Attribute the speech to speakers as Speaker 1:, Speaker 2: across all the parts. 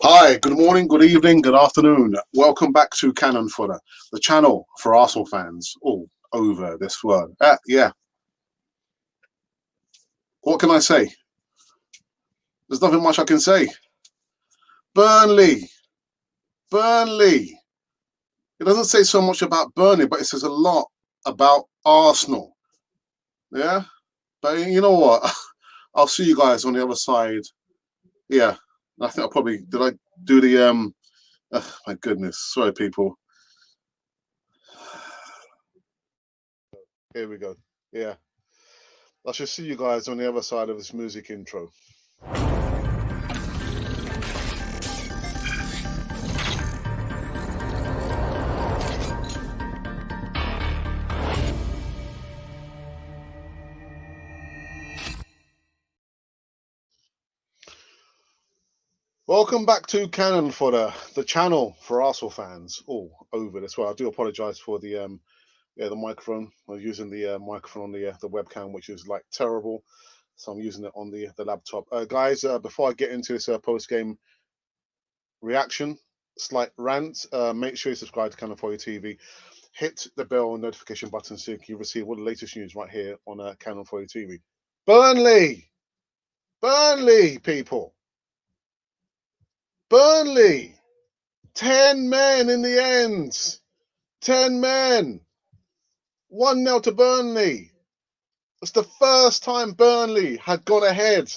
Speaker 1: Hi, good morning, good evening, good afternoon. Welcome back to Cannon Fodder, the channel for Arsenal fans all over this world. Yeah, what can I say? There's nothing much I can say. Burnley, Burnley. It doesn't say so much about Burnley, but it says a lot about Arsenal. Yeah, but you know what? I'll see you guys on the other side. Yeah, I think did I do the my goodness, sorry people. Here we go. Yeah. I shall see you guys on the other side of this music intro. Welcome back to Cannon Fodder, the channel for Arsenal fans all over this world. I do apologise for the microphone. I was using the microphone on the webcam, which is like terrible, so I'm using it on the laptop. Guys, before I get into this post game reaction, slight rant, make sure you subscribe to Cannon Fodder TV. Hit the bell notification button so you can receive all the latest news right here on Cannon Fodder TV. Burnley, people. Burnley, 10 men in the end. 10 men. 1-0 to Burnley. It's the first time Burnley had gone ahead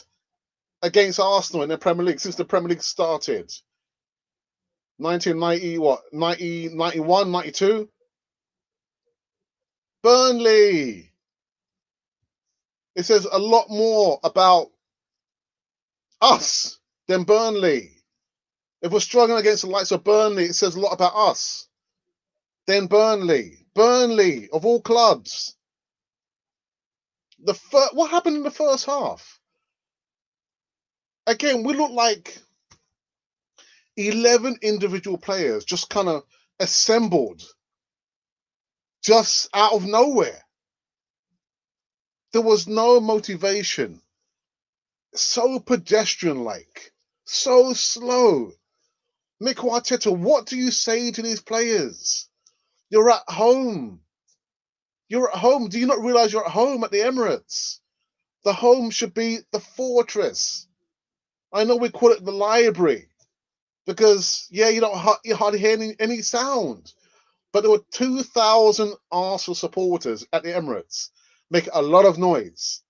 Speaker 1: against Arsenal in the Premier League since the Premier League started. 1990, 91, 92? Burnley. It says a lot more about us than Burnley. If we're struggling against the likes of Burnley, it says a lot about us than Burnley. Burnley, of all clubs. What happened in the first half? Again, we look like 11 individual players just kind of assembled just out of nowhere. There was no motivation. So pedestrian-like, so slow. Mikel Arteta, what do you say to these players? You're at home. You're at home. Do you not realize you're at home at the Emirates? The home should be the fortress. I know we call it the library because, yeah, you hardly hear any sound. But there were 2,000 Arsenal supporters at the Emirates, making a lot of noise.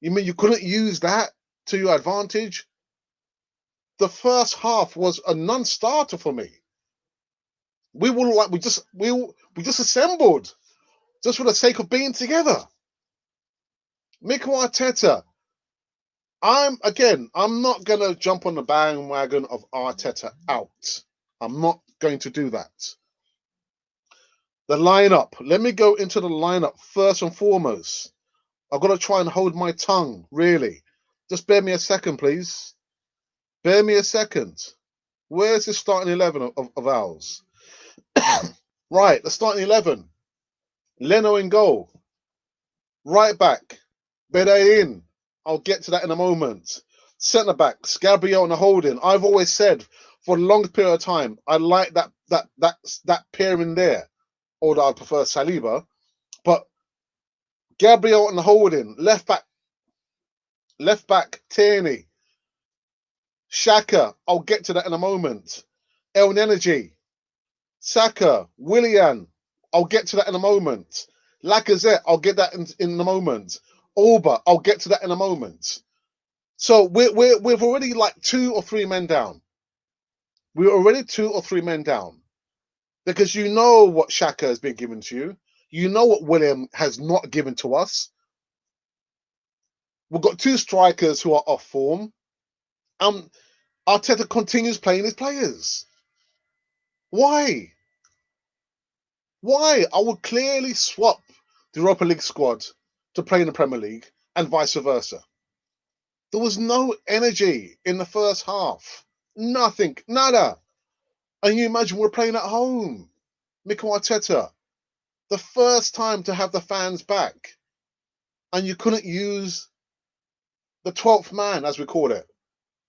Speaker 1: You mean you couldn't use that to your advantage? The first half was a non-starter for me. We just assembled just for the sake of being together. Mikel Arteta. I'm not gonna jump on the bandwagon of Arteta out. I'm not going to do that. The lineup. Let me go into the lineup first and foremost. I've got to try and hold my tongue, really. Just bear me a second, please. Bear me a second. Where's the starting 11 of ours? Right, the starting 11. Leno in goal. Right back. Bedain. I'll get to that in a moment. Centre backs. Gabriel and Holding. I've always said for the longest period of time, I like that pair in there. Although I prefer Saliba. But Gabriel and Holding. Left back, Tierney. Xhaka, I'll get to that in a moment. El Energy, Saka, Willian, I'll get to that in a moment. Lacazette, I'll get that in a moment. Alba, I'll get to that in a moment. So we've already like 2 or 3 men down. We're already 2 or 3 men down. Because you know what Xhaka has been given to you. You know what William has not given to us. We've got 2 strikers who are off form. Arteta continues playing his players. Why? Why? I would clearly swap the Europa League squad to play in the Premier League and vice versa. There was no energy in the first half. Nothing. Nada. And you imagine we're playing at home. Mikel Arteta. The first time to have the fans back. And you couldn't use the 12th man, as we call it.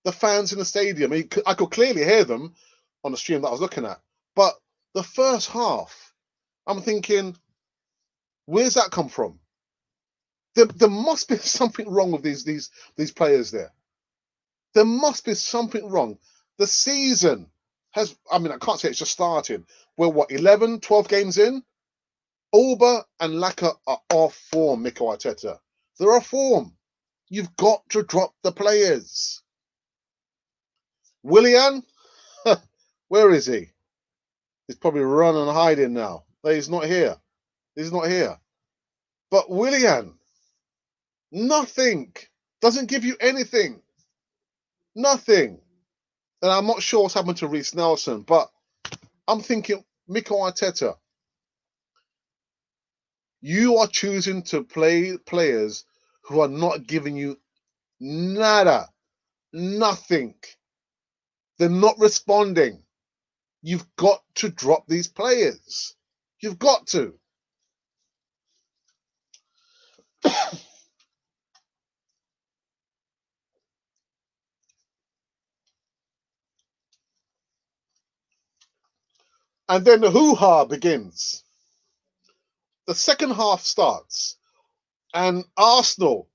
Speaker 1: the fans in the stadium. I could clearly hear them on the stream that I was looking at. But the first half, I'm thinking, where's that come from? There must be something wrong with these players there. There must be something wrong. The season has, I mean, I can't say it's just started. We're what, 11, 12 games in? Auba and Laka are off form, Mikel Arteta. They're off form. You've got to drop the players. Willian, where is he? He's probably running and hiding now. He's not here. He's not here. But Willian, nothing. Doesn't give you anything. Nothing. And I'm not sure what's happened to Reece Nelson, but I'm thinking, Mikel Arteta, you are choosing to play players who are not giving you nada, nothing. They're not responding. You've got to drop these players. You've got to. And then the hoo-ha begins. The second half starts, and Arsenal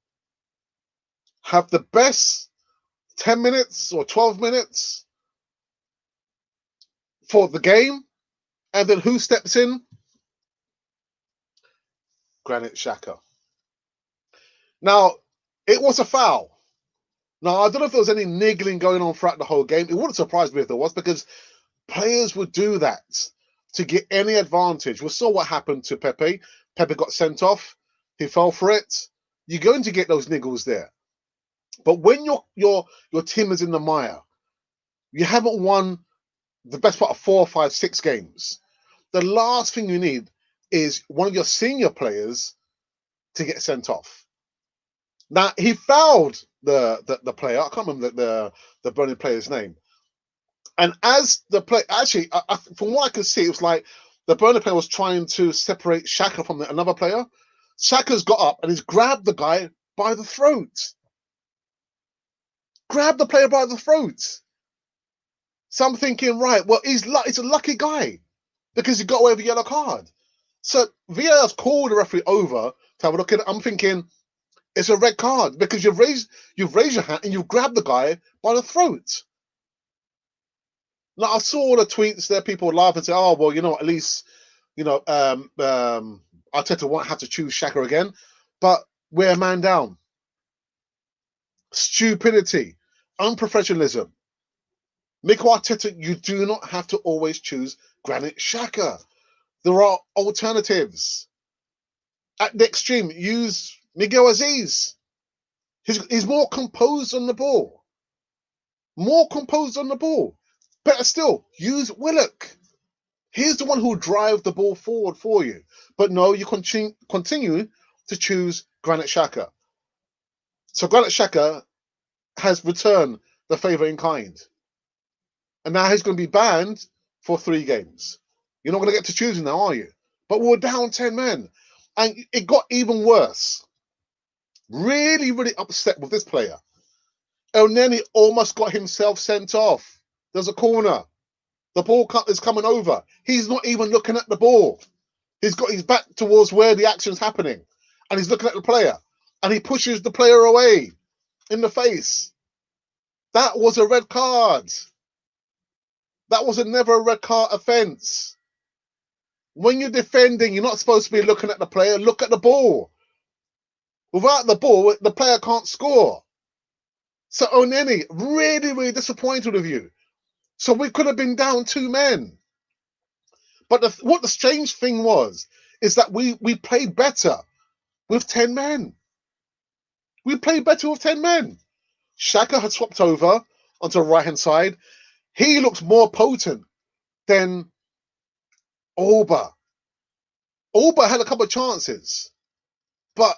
Speaker 1: have the best 10 minutes or 12 minutes for the game. And then who steps in? Granit Xhaka. Now, it was a foul. Now, I don't know if there was any niggling going on throughout the whole game. It wouldn't surprise me if there was, because players would do that to get any advantage. We saw what happened to Pepe. Pepe got sent off. He fell for it. You're going to get those niggles there. But when your team is in the mire, you haven't won the best part of 4, 5, 6 games. The last thing you need is one of your senior players to get sent off. Now, he fouled the player. I can't remember the Burnley player's name. And as the play, actually, from what I can see, it was like the Burnley player was trying to separate Xhaka from another player. Xhaka's got up and he's grabbed the guy by the throat. Grabbed the player by the throat. So I'm thinking, right, well, he's a lucky guy because he got away with a yellow card. So VAR's called the referee over to have a look at it. I'm thinking it's a red card because you've raised your hand and you've grabbed the guy by the throat. Now I saw the tweets there, people laugh and say, "Oh well, at least Arteta won't have to choose Xhaka again." But we're a man down. Stupidity, unprofessionalism. Mikel Arteta, you do not have to always choose Granit Xhaka. There are alternatives. At the extreme, use Miguel Aziz. He's more composed on the ball. More composed on the ball. Better still, use Willock. He's the one who will drive the ball forward for you. But no, you continue to choose Granit Xhaka. So Granit Xhaka has returned the favour in kind. And now he's going to be banned for 3 games. You're not going to get to choosing now, are you? But we're down 10 men. And it got even worse. Really, really upset with this player. Elneny almost got himself sent off. There's a corner. The ball is coming over. He's not even looking at the ball. He's got his back towards where the action's happening. And he's looking at the player. And he pushes the player away in the face. That was a red card. That was never a red card offence. When you're defending, you're not supposed to be looking at the player. Look at the ball. Without the ball, the player can't score. So Oneni, really, really disappointed with you. So we could have been down 2 men. But what the strange thing was, is that we played better with 10 men. We played better with 10 men. Xhaka had swapped over onto the right-hand side. He looks more potent than Auba. Auba had a couple of chances. But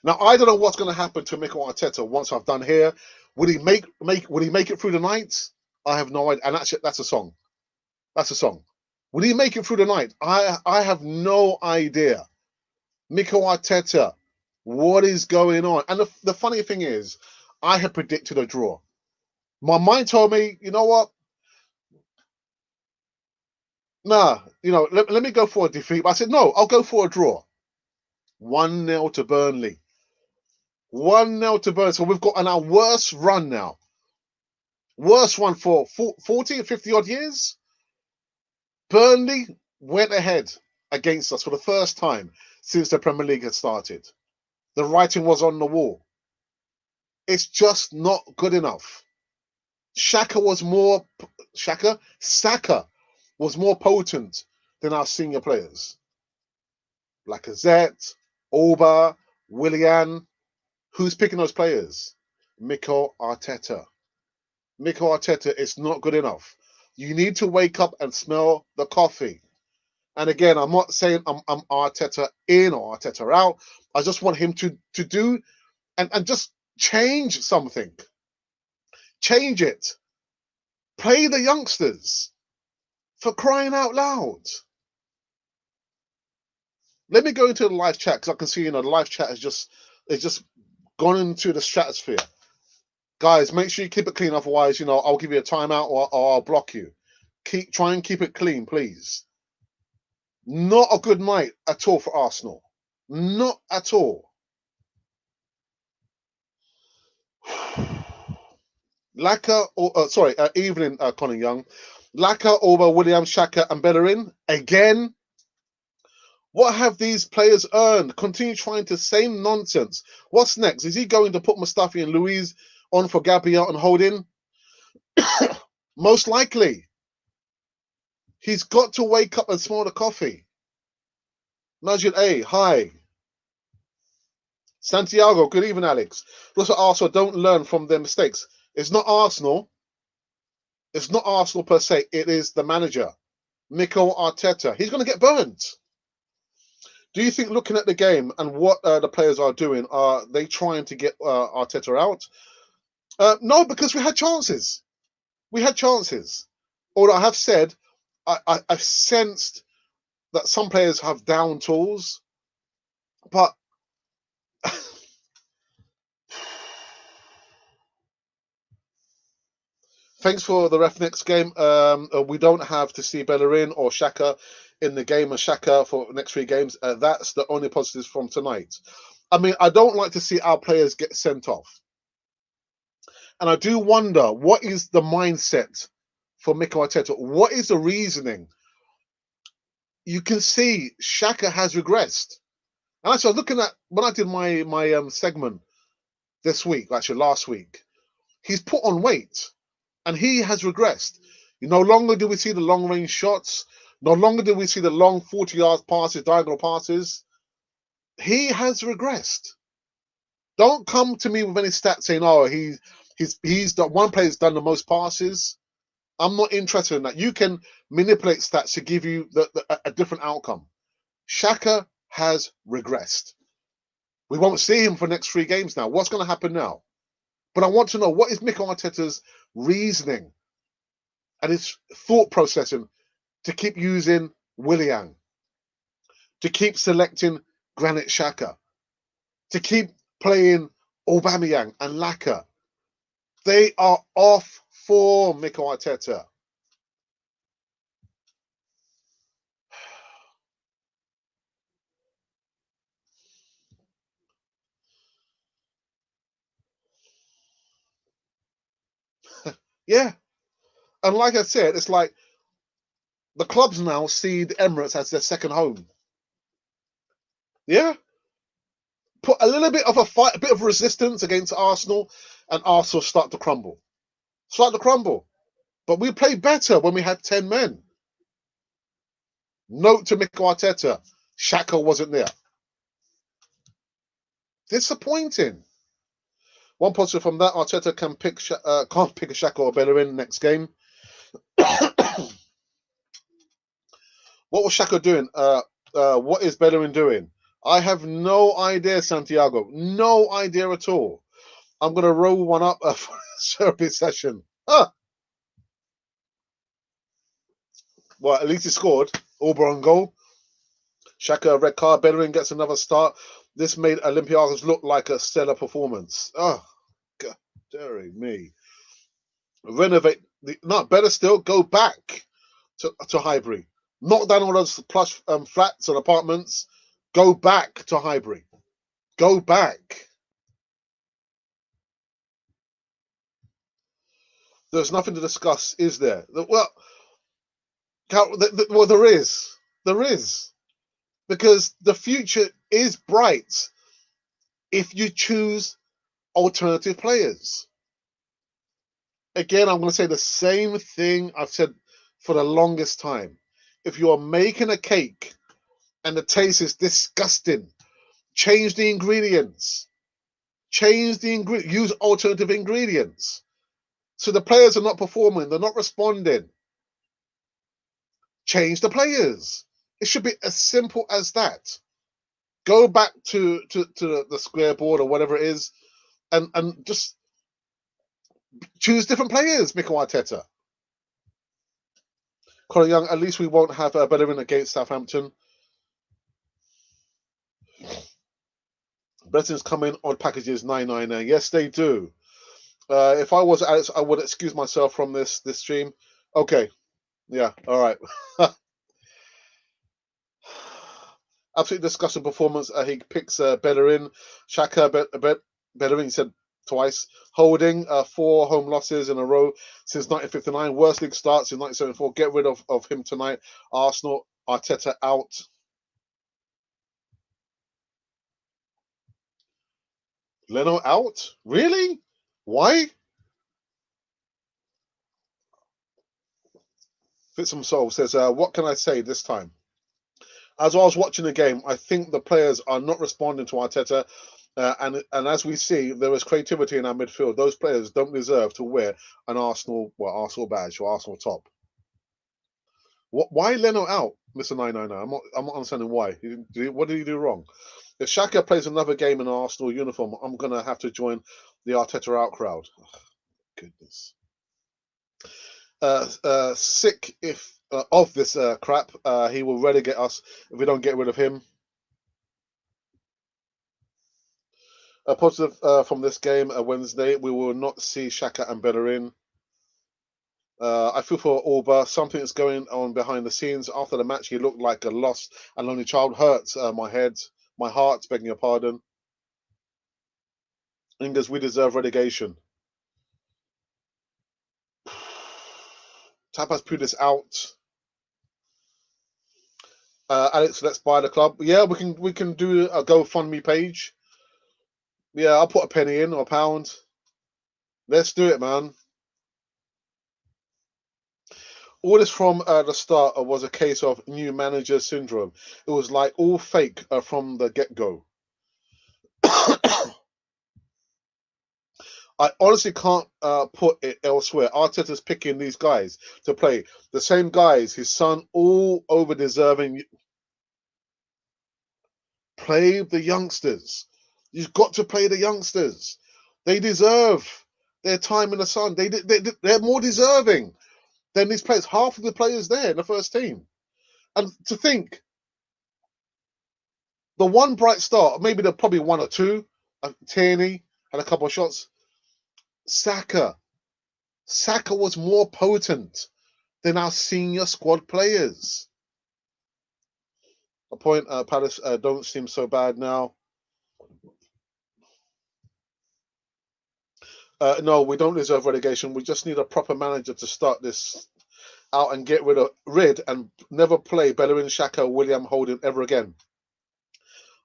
Speaker 1: now I don't know what's going to happen to Mikel Arteta once I've done here. Would he make it through the night? I have no idea. And that's a song. That's a song. Would he make it through the night? I have no idea. Mikel Arteta, what is going on? And the funny thing is, I had predicted a draw. My mind told me, you know what? Nah, let me go for a defeat. But I said, no, I'll go for a draw. 1-0 to Burnley. 1-0 to Burnley. So we've got our worst run now. Worst one for 40 or 50 odd years. Burnley went ahead against us for the first time since the Premier League had started. The writing was on the wall. It's just not good enough. Saka was more potent than our senior players. Lacazette, Auba, Willian. Who's picking those players? Mikel Arteta. Mikel Arteta is not good enough. You need to wake up and smell the coffee. And again, I'm not saying I'm Arteta in or Arteta out. I just want him to do and just change something. Change it. Play the youngsters. For crying out loud. Let me go into the live chat because I can see the live chat is just gone into the stratosphere. Guys, make sure you keep it clean. Otherwise, I'll give you a timeout or I'll block you. Try and keep it clean, please. Not a good night at all for Arsenal. Not at all. Evening, Colin Young. Laka, Auba, Williams, Xhaka, and Bellerin. Again, what have these players earned? Continue trying the same nonsense. What's next? Is he going to put Mustafi and Luiz on for Gabriel and Holding? Most likely. He's got to wake up and smell the coffee. Majid A, hi. Santiago, good evening, Alex. Those at Arsenal don't learn from their mistakes. It's not Arsenal. It's not Arsenal per se. It is the manager, Mikel Arteta. He's going to get burnt. Do you think, looking at the game and what the players are doing, are they trying to get Arteta out? No, because we had chances. We had chances. Although I have said, I've sensed that some players have down tools, but thanks for the ref next game. We don't have to see Bellerin or Xhaka in the game and Xhaka for the next 3 games. That's the only positives from tonight. I mean, I don't like to see our players get sent off. And I do wonder, what is the mindset for Mikel Arteta? What is the reasoning? You can see Xhaka has regressed. And actually, I was looking at, when I did my segment this week, actually last week, he's put on weight and he has regressed. No longer do we see the long range shots. No longer do we see the long 40-yard passes, diagonal passes. He has regressed. Don't come to me with any stats saying, oh, he's the one player who's done the most passes. I'm not interested in that. You can manipulate stats to give you a different outcome. Xhaka has regressed. We won't see him for the next 3 games now. What's going to happen now? But I want to know, what is Mikel Arteta's reasoning and his thought processing to keep using Willian, to keep selecting Granit Xhaka, to keep playing Aubameyang and Laka? They are off form, Mikel Arteta. Yeah. And like I said, it's like the clubs now see the Emirates as their second home. Yeah. Put a little bit of a fight, a bit of resistance against Arsenal, and Arsenal start to crumble. But we played better when we had 10 men. Note to Mikel Arteta, Xhaka wasn't there. Disappointing. One positive from that, Arteta can't pick a Xhaka or Bellerin next game. What was Xhaka doing? What is Bellerin doing? I have no idea, Santiago. No idea at all. I'm going to roll one up for a therapy session. Well, at least he scored. Auba on goal. Xhaka, red card. Bellerin gets another start. This made Olympiacos look like a stellar performance. Oh, God. Deary me. Renovate. Better still, go back to Highbury. Knock down all those plush flats and apartments. Go back to Highbury. Go back. There's nothing to discuss, is there? Well, there is. There is. Because the future is bright if you choose alternative players. Again, I'm going to say the same thing I've said for the longest time. If you are making a cake and the taste is disgusting, change the ingredients. Use alternative ingredients. So the players are not performing, they're not responding. Change the players. It should be as simple as that. Go back to the square board or whatever it is, and just choose different players, Mikel Arteta. Colin Young, at least we won't have a Bellerin against Southampton. Blessings come in on packages 999. Yes, they do. If I was Alex, I would excuse myself from this stream. Okay. Yeah, all right. Absolutely disgusting performance. He picks Bellerin. Xhaka, Bellerin, he said twice. Holding 4 home losses in a row since 1959. Worst league starts in 1974. Get rid of him tonight. Arsenal, Arteta out. Leno out? Really? Why? Fit some soul says, what can I say this time? As I was watching the game, I think the players are not responding to Arteta. And as we see, there is creativity in our midfield. Those players don't deserve to wear an Arsenal badge or Arsenal top. Why Leno out, Mr. 999? I'm not understanding why. What did he do wrong? If Xhaka plays another game in an Arsenal uniform, I'm gonna have to join the Arteta out crowd. Oh, goodness. Sick of this crap. He will relegate us if we don't get rid of him. A positive from this game, Wednesday, we will not see Xhaka and Bellerin. I feel for Alba. Something is going on behind the scenes. After the match, he looked like a lost and lonely child. Hurts my heart, begging your pardon. Ingers, we deserve relegation. Tapas Pulis out. Alex, let's buy the club. Yeah, we can do a GoFundMe page. Yeah, I'll put a penny in or a pound. Let's do it, man. All this from the start was a case of new manager syndrome. It was like all fake from the get-go. I honestly can't put it elsewhere. Arteta's picking these guys to play. The same guys, his son, all over-deserving. Play the youngsters. You've got to play the youngsters. They deserve their time in the sun. They're more deserving than these players. Half of the players there in the first team. And to think, the one bright start, maybe there probably one or two. Tierney had a couple of shots. Saka was more potent than our senior squad players. A point, Palace don't seem so bad now. No, we don't deserve relegation. We just need a proper manager to start this out and get rid and never play Bellerin, Xhaka, William, Holding ever again.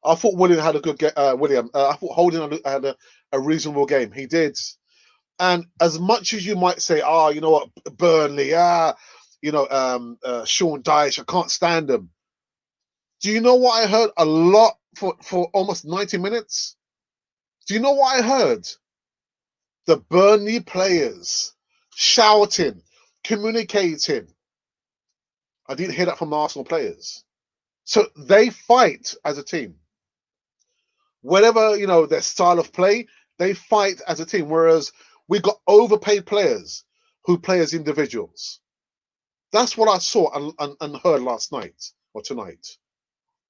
Speaker 1: I thought William had a good game. I thought Holding had a reasonable game. He did. And as much as you might say, you know what, Burnley, Sean Dyche, I can't stand him. Do you know what I heard a lot for almost 90 minutes? Do you know what I heard? The Burnley players shouting, communicating. I didn't hear that from the Arsenal players. So they fight as a team. Whatever, their style of play, they fight as a team. Whereas we got overpaid players who play as individuals. That's what I saw and heard last night or tonight.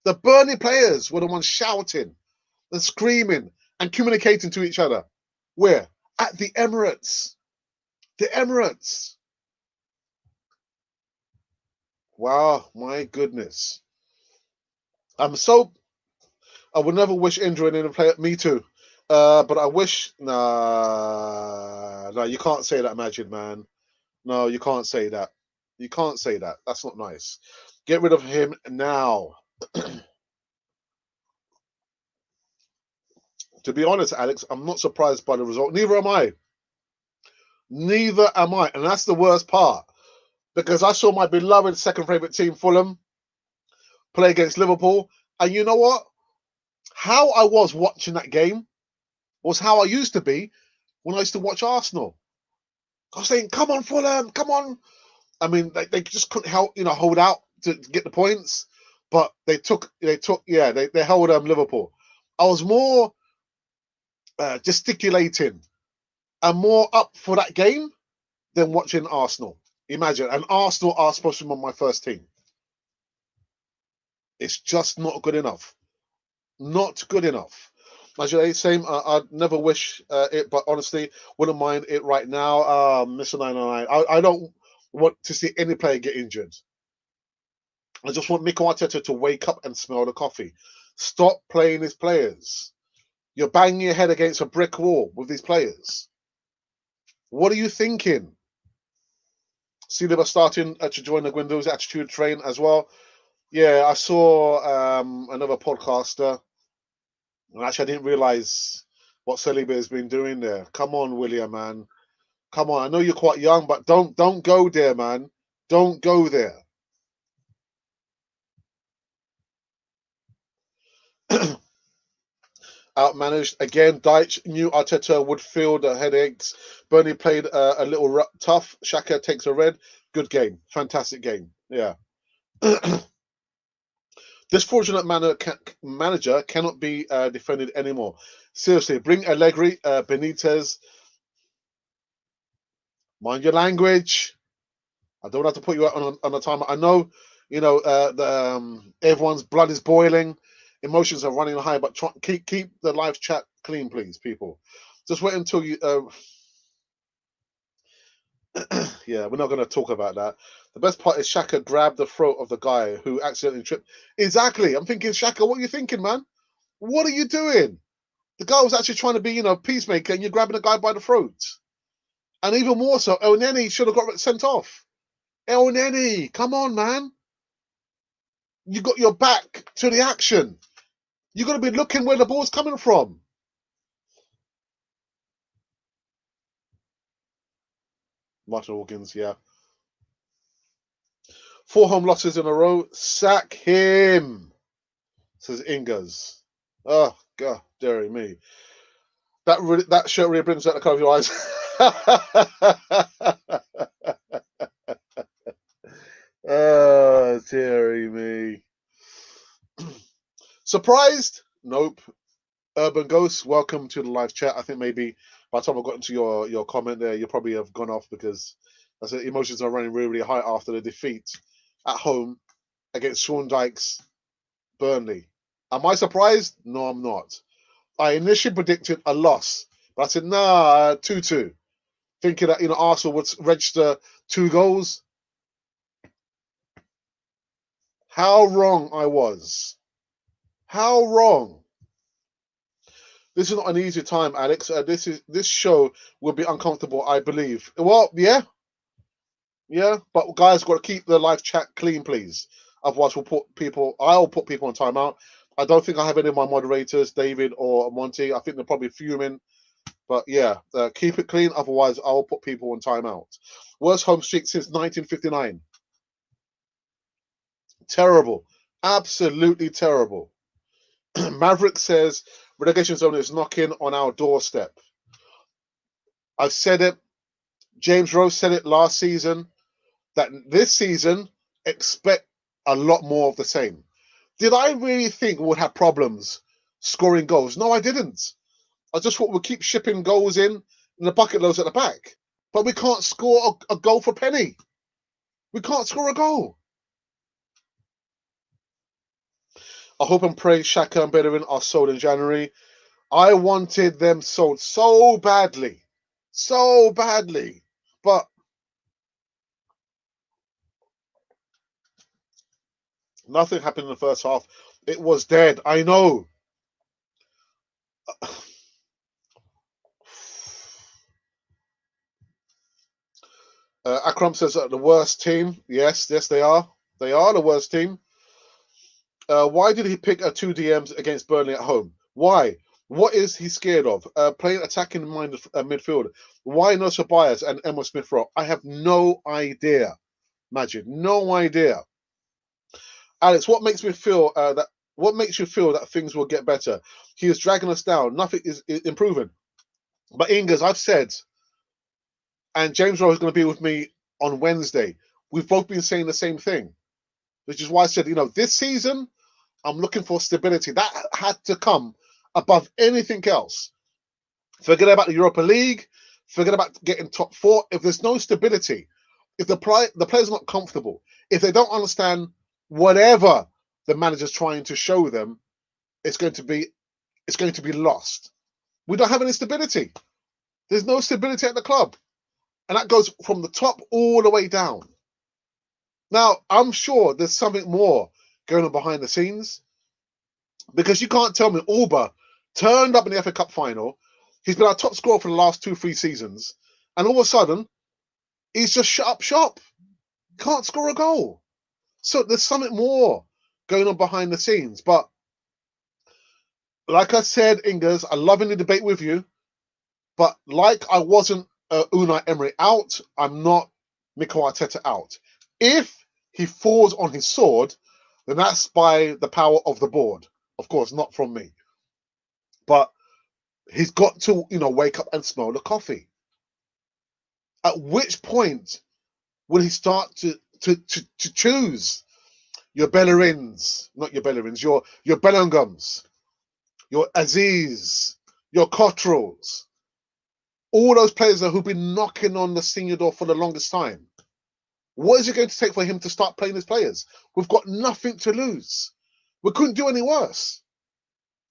Speaker 1: The Burnley players were the ones shouting and screaming and communicating to each other. Where? at the Emirates. The Emirates. Wow, my goodness. I would never wish injury in a player. Me too. But I wish. Nah, no, you can't say that, Majid, man. No, you can't say that. You can't say that. That's not nice. Get rid of him now. To be honest, Alex, I'm not surprised by the result. Neither am I. Neither am I. And that's the worst part. Because I saw my beloved second favourite team, Fulham, play against Liverpool. And you know what? How I was watching that game was how I used to be when I used to watch Arsenal. I was saying, come on, Fulham, come on. I mean, they just couldn't hold out to get the points. But they held Liverpool. I was more gesticulating and more up for that game than watching Arsenal. Imagine, and Arsenal are supposed to be on my first team. It's just not good enough. Not good enough. Actually, same. I'd never wish it, but honestly, wouldn't mind it right now. Mr. 909. I don't want to see any player get injured. I just want Mikel Arteta to wake up and smell the coffee. Stop playing his players. You're banging your head against a brick wall with these players. What are you thinking? See, they were starting to join the Windows Attitude train as well. Yeah, I saw another podcaster. And actually, I didn't realize what Saliba has been doing there. Come on, William, man. Come on. I know you're quite young, but don't go there, man. Don't go there. Outmanaged again. Deitch knew Arteta would feel the headaches. Burnley played a little tough. Xhaka takes a red. Good game. Fantastic game. Yeah. This fortunate manager cannot be defended anymore. Seriously, bring Allegri, Benitez. Mind your language. I don't have to put you out on a timer. I know, everyone's blood is boiling, emotions are running high, but keep the live chat clean, please, people. Just wait until you. Yeah, we're not going to talk about that. The best part is Xhaka grabbed the throat of the guy who accidentally tripped. Exactly. I'm thinking, Xhaka, what are you thinking, man? What are you doing? The guy was actually trying to be, peacemaker, and you're grabbing the guy by the throat. And even more so, El Neni should have got sent off. El Neni, come on, man. You got your back to the action. You got to be looking where the ball's coming from. Martin Hawkins, yeah. 4 home losses in a row. Sack him, says Ingas. Oh, God, dearie me. That shirt really brings out the colour of your eyes. Oh, dearie me. Surprised? Nope. Urban Ghost, welcome to the live chat. I think maybe by the time I got into your comment there, you probably have gone off because I said emotions are running really, really high after the defeat at home against Sean Dyche's Burnley. Am I surprised? No, I'm not. I initially predicted a loss, but I said, 2-2. Thinking that, Arsenal would register 2 goals. How wrong I was. How wrong. This is not an easy time, Alex. This show will be uncomfortable, I believe. Well, yeah, but guys, got to keep the live chat clean, please. Otherwise, I'll put people on timeout. I don't think I have any of my moderators, David or Monty. I think they're probably fuming. But yeah, keep it clean. Otherwise, I'll put people on timeout. Worst home streak since 1959. Terrible. Absolutely terrible. Maverick says relegation zone is knocking on our doorstep. I've said it. James Rose said it last season. That this season, expect a lot more of the same. Did I really think we would have problems scoring goals? No, I didn't. I just thought we'd keep shipping goals in the bucket loads at the back. But we can't score a goal for penny. We can't score a goal. I hope and pray Xhaka and Bellerin are sold in January. I wanted them sold so badly. so badly. But nothing happened in the first half. It was dead. I know. Akram says the worst team. Yes, they are. They are the worst team. Why did he pick two DMs against Burnley at home? Why? What is he scared of? Playing attacking minded midfield. Why no Tobias and Emma Smith Rowe? I have no idea. Magic, no idea. Alex, what makes me feel that? What makes you feel that things will get better? He is dragging us down. Nothing is improving. But Ingers, I've said, and James Rowe is going to be with me on Wednesday. We've both been saying the same thing, which is why I said, this season I'm looking for stability. That had to come above anything else. Forget about the Europa League. Forget about getting top four. If there's no stability, if the players are not comfortable, if they don't understand whatever the manager's trying to show them, it's going to be lost. We don't have any stability. There's no stability at the club. And that goes from the top all the way down. Now, I'm sure there's something more going on behind the scenes, because you can't tell me Auba turned up in the FA Cup final. He's been our top scorer for the last 2-3 seasons. And all of a sudden, he's just shut up shop. Can't score a goal. So there's something more going on behind the scenes. But like I said, Ingers, I love any debate with you. But like I wasn't Unai Emery out, I'm not Mikel Arteta out. If he falls on his sword, then that's by the power of the board. Of course, not from me. But he's got to, wake up and smell the coffee. At which point will he start to choose your Bellerins, not your Bellerins, your Bellingams, your Aziz, your Cottrells, all those players who've been knocking on the senior door for the longest time? What is it going to take for him to start playing his players? We've got nothing to lose. We couldn't do any worse.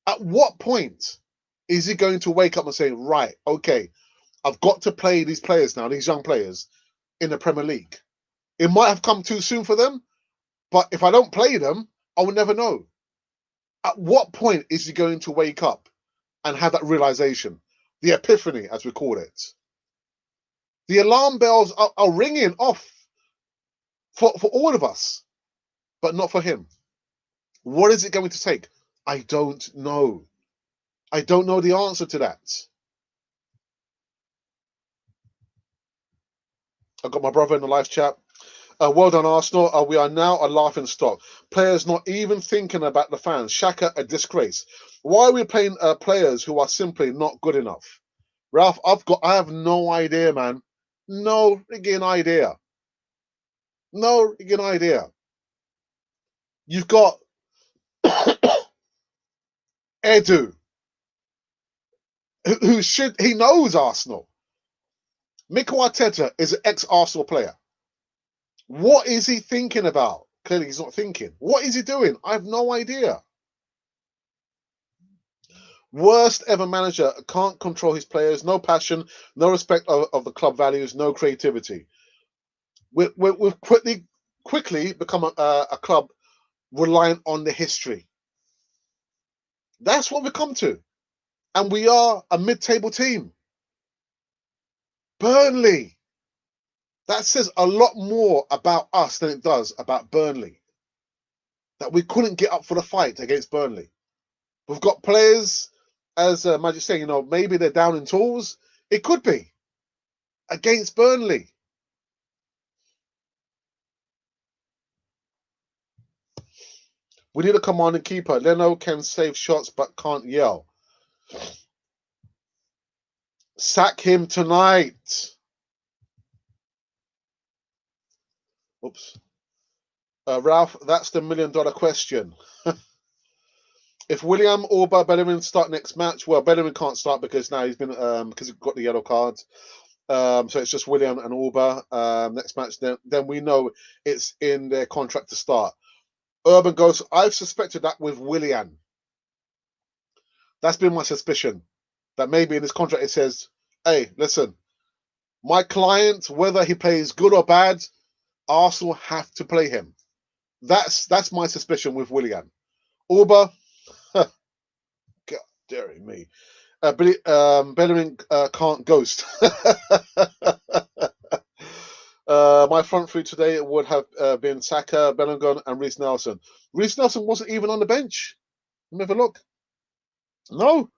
Speaker 1: At what point is he going to wake up and say, right, okay, I've got to play these players now, these young players, in the Premier League? It might have come too soon for them, but if I don't play them, I will never know. At what point is he going to wake up and have that realization? The epiphany, as we call it. The alarm bells are ringing off for all of us, but not for him. What is it going to take? I don't know. I don't know the answer to that. I've got my brother in the live chat. Well done, Arsenal. We are now a laughing stock. Players not even thinking about the fans. Xhaka, a disgrace. Why are we playing players who are simply not good enough? Ralph, I have no idea, man. No friggin' idea. No friggin' idea. You've got Edu, he knows Arsenal. Mikel Arteta is an ex-Arsenal player. What is he thinking about? Clearly, he's not thinking. What is he doing? I have no idea. Worst ever manager, can't control his players, no passion, no respect of the club values, no creativity. We've quickly become a club reliant on the history. That's what we've come to. And we are a mid-table team. Burnley. That says a lot more about us than it does about Burnley. That we couldn't get up for the fight against Burnley. We've got players, as Magic saying, maybe they're down in tools. It could be. Against Burnley. We need a commanding keeper. Leno can save shots but can't yell. Sack him tonight. Oops. Ralph, that's the $1 million question. If William or Bellerin start next match, well, Bellerin can't start because now he's been because he's got the yellow cards. So it's just William and Auba next match. Then we know it's in their contract to start. Urban goes, I've suspected that with William. That's been my suspicion. That maybe in his contract it says, hey, listen, My client, whether he plays good or bad, Arsenal have to play him. That's my suspicion with Willian. Auba, God dearie me. Bellerin can't ghost. My front three today would have been Saka, Bellingham, and Reece Nelson. Reece Nelson wasn't even on the bench. Let me have a look. No,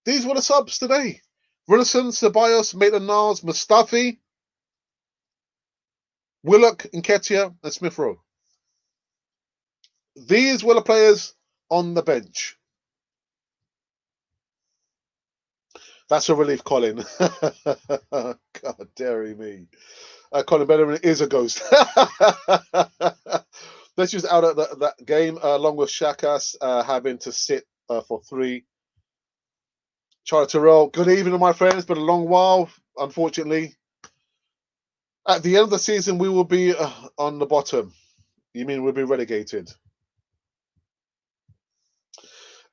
Speaker 1: these were the subs today. Rilson, Ceballos, Maitland-Niles, Mustafi, Willock, Nketiah, and Smith Rowe. These were the players on the bench. That's a relief, Colin. God dare me. Colin Bellerin is a ghost. Let's just out of that game, along with Xhaka having to sit for 3. Charlie Terrell, good evening, my friends. Been a long while, unfortunately. At the end of the season, we will be on the bottom. You mean we'll be relegated?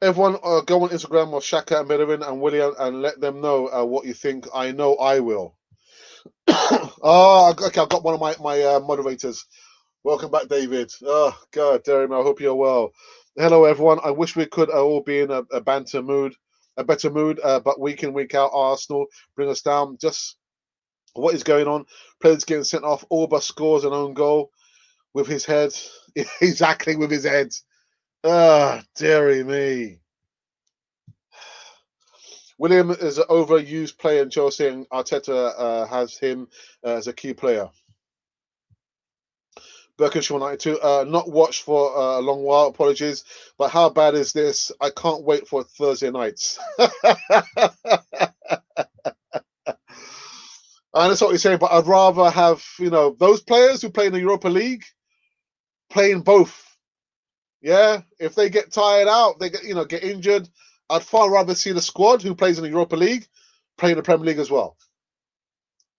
Speaker 1: Everyone, go on Instagram of Xhaka and Bellerin and William and let them know what you think. I know I will. Oh, okay, I've got one of my moderators. Welcome back, David. Oh, God, Derry, I hope you're well. Hello, everyone. I wish we could all be in a better mood, but week in, week out, Arsenal bring us down. Just what is going on? Players getting sent off. Auba scores an own goal with his head. Exactly, with his head. Ah, dearie me. William is an overused player in Chelsea, and Arteta has him as a key player. Berkshire 92, not watched for a long while, apologies. But how bad is this? I can't wait for Thursday nights. I understand what you're saying, but I'd rather have, those players who play in the Europa League playing both. Yeah, if they get tired out, they get injured. I'd far rather see the squad who plays in the Europa League play in the Premier League as well.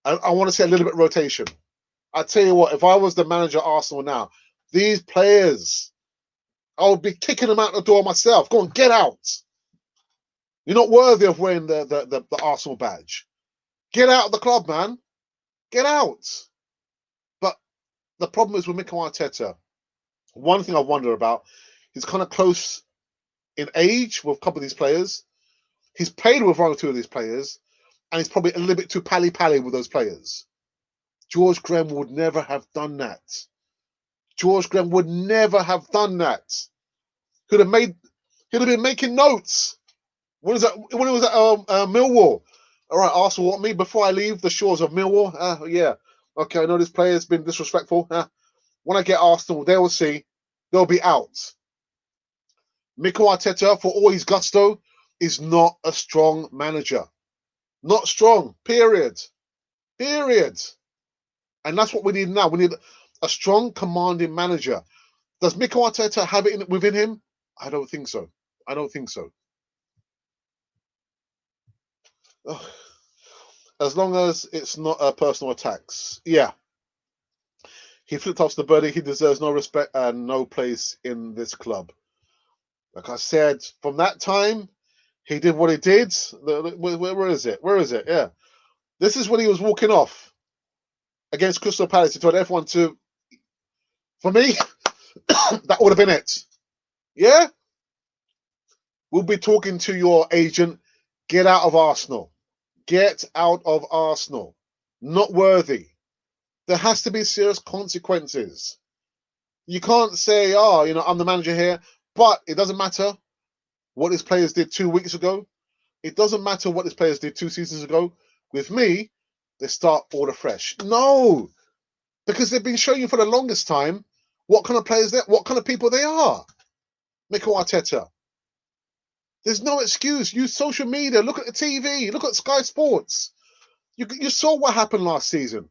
Speaker 1: I want to see a little bit of rotation. I tell you what, if I was the manager of Arsenal now, these players, I would be kicking them out the door myself. Go on, get out. You're not worthy of wearing the Arsenal badge. Get out of the club, man. Get out. But the problem is with Mikel Arteta. One thing I wonder about, he's kind of close in age with a couple of these players. He's played with one or two of these players, and he's probably a little bit too pally-pally with those players. George Graham would never have done that. George Graham would never have done that. He'd have been making notes. When it was at Millwall. All right, Arsenal want me before I leave the shores of Millwall. Yeah. Okay, I know this player's been disrespectful. When I get Arsenal, they will see. They'll be out. Mikel Arteta, for all his gusto, is not a strong manager. Not strong. Period. Period. And that's what we need now. We need a strong, commanding manager. Does Mikel Arteta have it within him? I don't think so. I don't think so. Ugh. As long as it's not personal attacks. Yeah. He flipped off the birdie. He deserves no respect and no place in this club. Like I said, from that time, he did what he did. Where is it? Where is it? Yeah. This is when he was walking off against Crystal Palace. He told everyone to, for me, that would have been it. Yeah? We'll be talking to your agent. Get out of Arsenal. Get out of Arsenal. Not worthy. There has to be serious consequences. You can't say, I'm the manager here, but it doesn't matter what his players did 2 weeks ago. It doesn't matter what his players did 2 seasons ago. With me, they start all afresh. No, because they've been showing you for the longest time what kind of players what kind of people they are. Mikel Arteta. There's no excuse. Use social media. Look at the TV. Look at Sky Sports. You saw what happened last season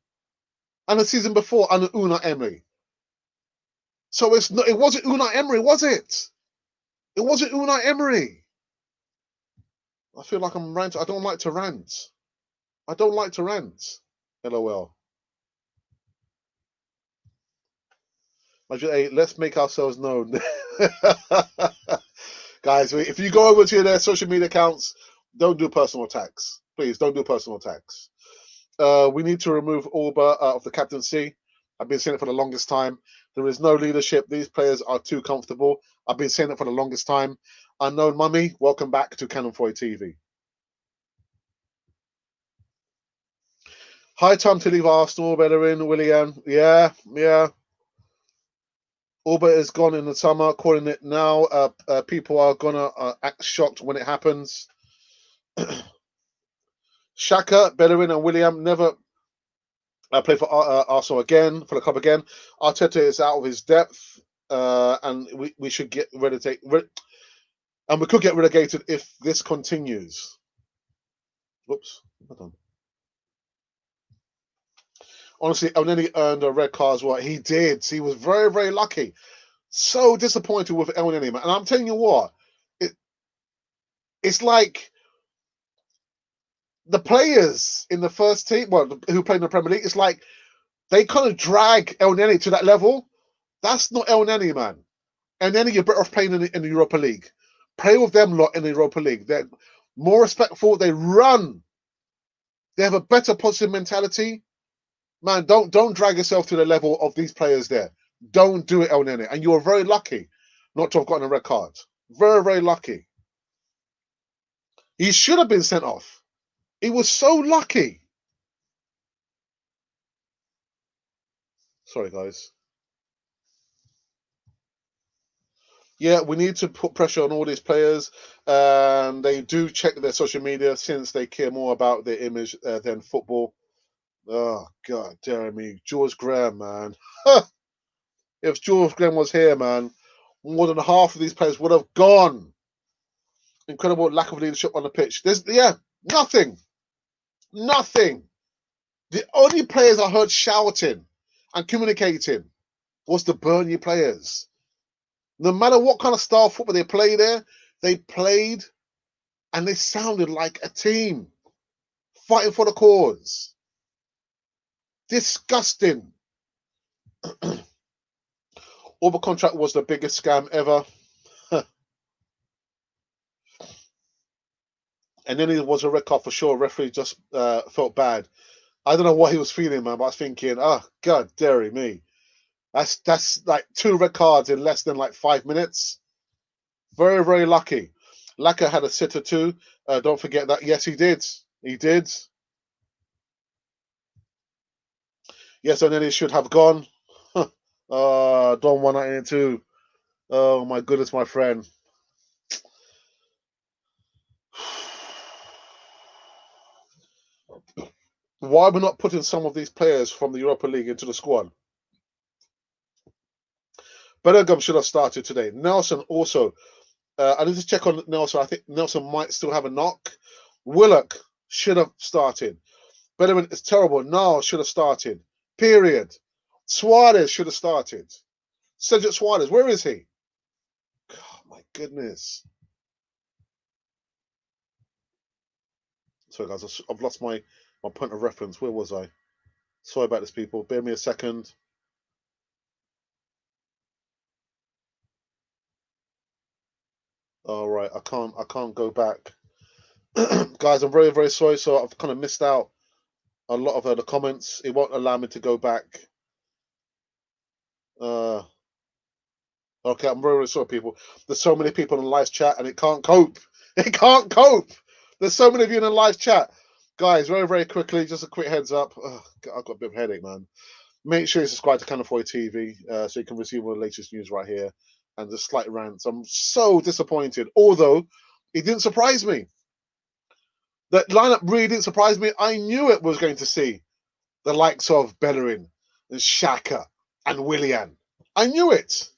Speaker 1: and the season before under Unai Emery. So it wasn't Unai Emery, was it? It wasn't Unai Emery. I feel like I'm ranting. I don't like to rant. I don't like to rant. LOL. Let's make ourselves known. Guys, if you go over to their social media accounts, don't do personal attacks. Please, don't do personal attacks. We need to remove Auba of the captaincy. I've been saying it for the longest time. There is no leadership. These players are too comfortable. I've been saying it for the longest time. Unknown Mummy, welcome back to Cannon Foy TV. High time to leave Arsenal, Bellerin, Willian. Yeah. Auba is gone in the summer, calling it now. People are going to act shocked when it happens. Xhaka, Bellerin, and William never play for Arsenal again, for the club again. Arteta is out of his depth, and we should get and we could get relegated if this continues. Whoops, hold on. Honestly, Elneny earned a red card as well. He did. He was very, very lucky. So disappointed with Elneny, man. And I'm telling you what, it's like the players in the first team, well, who played in the Premier League, it's like they kind of drag Elneny to that level. That's not Elneny, man. And then you're better off playing in the Europa League. Play with them lot in the Europa League. They're more respectful. They run. They have a better positive mentality. Man, don't drag yourself to the level of these players there. Don't do it, El Nene. And you were very lucky not to have gotten a red card. Very, very lucky. He should have been sent off. He was so lucky. Sorry, guys. Yeah, we need to put pressure on all these players. They do check their social media since they care more about their image than football. Oh, God, Jeremy. George Graham, man. If George Graham was here, man, more than half of these players would have gone. Incredible lack of leadership on the pitch. Nothing. Nothing. The only players I heard shouting and communicating was the Burnley players. No matter what kind of style football they play there, they played and they sounded like a team fighting for the cause. Disgusting. Auba contract was the biggest scam ever. And then it was a red card for sure. Referee just felt bad. I don't know what he was feeling, man, but I was thinking, oh, God, dairy me. That's like 2 red cards in less than like 5 minutes. Very, very lucky. Laka had a sitter too. Don't forget that. Yes, he did. He did. Yes, and then he should have gone. Don 192. Oh, my goodness, my friend. Why are we not putting some of these players from the Europa League into the squad? Bellingham should have started today. Nelson also. I need to check on Nelson. I think Nelson might still have a knock. Willock should have started. Bellingham is terrible. Now should have started. Period. Suarez should have started. Cedric Suarez, where is he? Oh, my goodness. Sorry, guys, I've lost my point of reference. Where was I? Sorry about this, people. Bear me a second. All right, I can't go back. Guys, I'm very, very sorry. So I've kind of missed out a lot of the comments. It won't allow me to go back. Okay, I'm very, very sorry, people. There's so many people in the live chat and it can't cope. It can't cope. There's so many of you in the live chat. Guys, very, very quickly, just a quick heads up. I've got a bit of a headache, man. Make sure you subscribe to Cannon Foy TV so you can receive all the latest news right here and the slight rants. I'm so disappointed, although it didn't surprise me. That lineup really didn't surprise me. I knew it was going to see the likes of Bellerin and Xhaka and Willian. I knew it.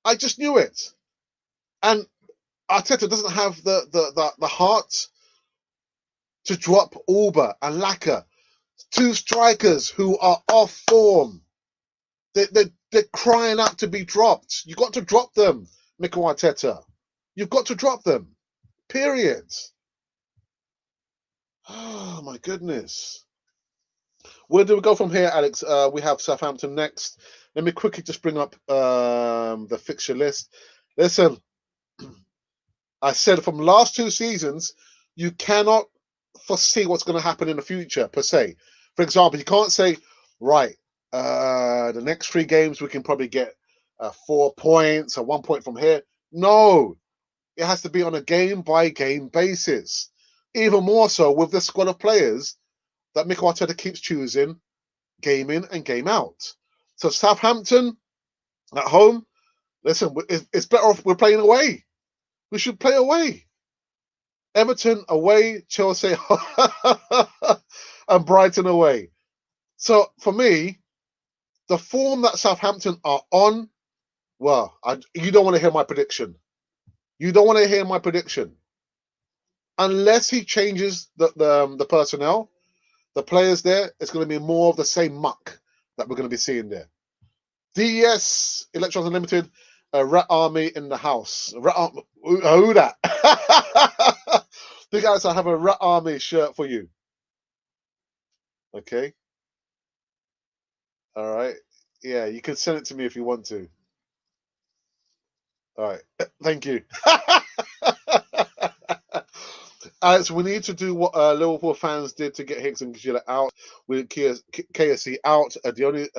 Speaker 1: I just knew it. And Arteta doesn't have the heart to drop Auba and Laka, 2 strikers who are off form. They're crying out to be dropped. You've got to drop them, Mikel Arteta. You've got to drop them. Period. Oh, my goodness. Where do we go from here, Alex? We have Southampton next. Let me quickly just bring up the fixture list. Listen, I said from last 2 seasons, you cannot foresee what's going to happen in the future per se. For example, you can't say, right, the next 3 games we can probably get 4 points or 1 point from here. No, it has to be on a game by game basis. Even more so with the squad of players that Mikel Arteta keeps choosing game in and game out. So Southampton at home, listen, it's better off we're playing away. We should play away. Everton away, Chelsea and Brighton away. So for me, the form that Southampton are on, well, you don't want to hear my prediction. You don't want to hear my prediction. Unless he changes the personnel, the players there, it's going to be more of the same muck that we're going to be seeing there. DS Electrons Unlimited, a Rat Army in the house. Who that? You guys, I have a Rat Army shirt for you. Okay. All right. Yeah, you can send it to me if you want to. All right. Thank you. So we need to do what Liverpool fans did to get Hicks and Gillett out, with KSC out. The only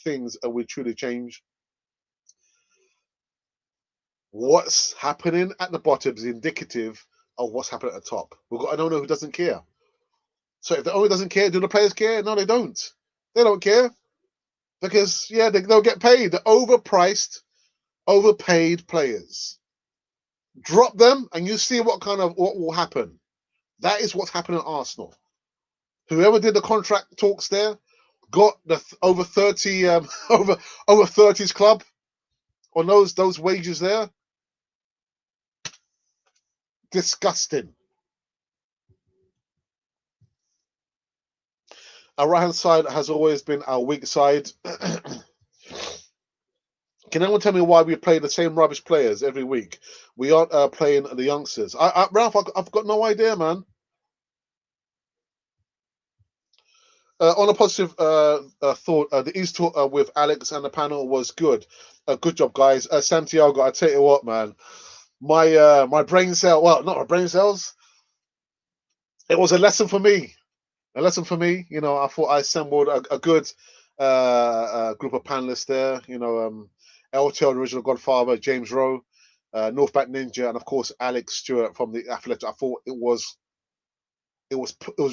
Speaker 1: things we truly change. What's happening at the bottom is indicative of what's happening at the top. We've got an owner who doesn't care. So if the owner doesn't care, do the players care? No, they don't. They don't care. Because, yeah, they'll get paid. They're overpriced, overpaid players. Drop them and you see what will happen. That is what's happening at Arsenal. Whoever did the contract talks there got the over 30 over 30s club on those wages there. Disgusting. Our right-hand side has always been our weak side. Can anyone tell me why we play the same rubbish players every week? We aren't playing the youngsters. Ralph, I've got no idea, man. On a positive thought, the East talk with Alex and the panel was good. Good job, guys. Santiago, I tell you what, man. My brain cell, well, not my brain cells. It was a lesson for me. A lesson for me. You know, I thought I assembled a good group of panelists there. You know, LTL, the original Godfather, James Rowe, Northback Ninja, and of course Alex Stewart from the Athletic. I thought it was